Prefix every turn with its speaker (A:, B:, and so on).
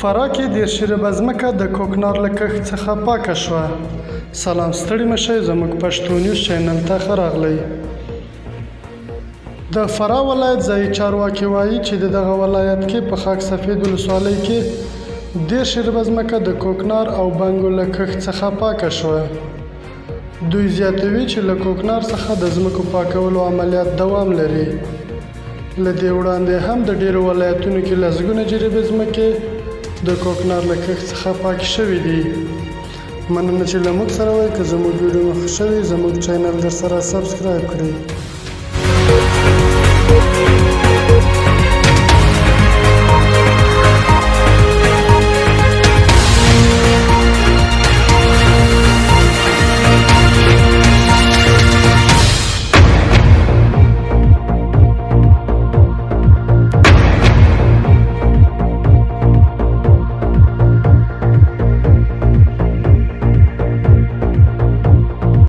A: فراه کې دېرش ریبه ځمکه د کوکنار له کښت څخه پاکه شوه. سلام، ستړي مه شئ، زموږ پښتو نیوز چینل ته ښه راغلی. د فراه ولایت ځایي چارواکي وایي چې د دغه ولایت کې په خاک سفید ولسوالۍ کې 10 ریبه ځمکه د کوکنار او بنګو له کښت څخه پاکه شوه. دوی زیاتوي چې له کوکنار څخه د ځمکو پاکولو عملیات دوام لري. له دې وړاندې هم د ډېرو ولایتونو کې لسګونه جریبې ځمکې د کوکنار له کښت څخه پاکې شوي دي. مننه چې له موږ سره وئ. که زموږ ویډیو مو خوښ شوي، زموږ چینل در سره سبسکرایب کړئ.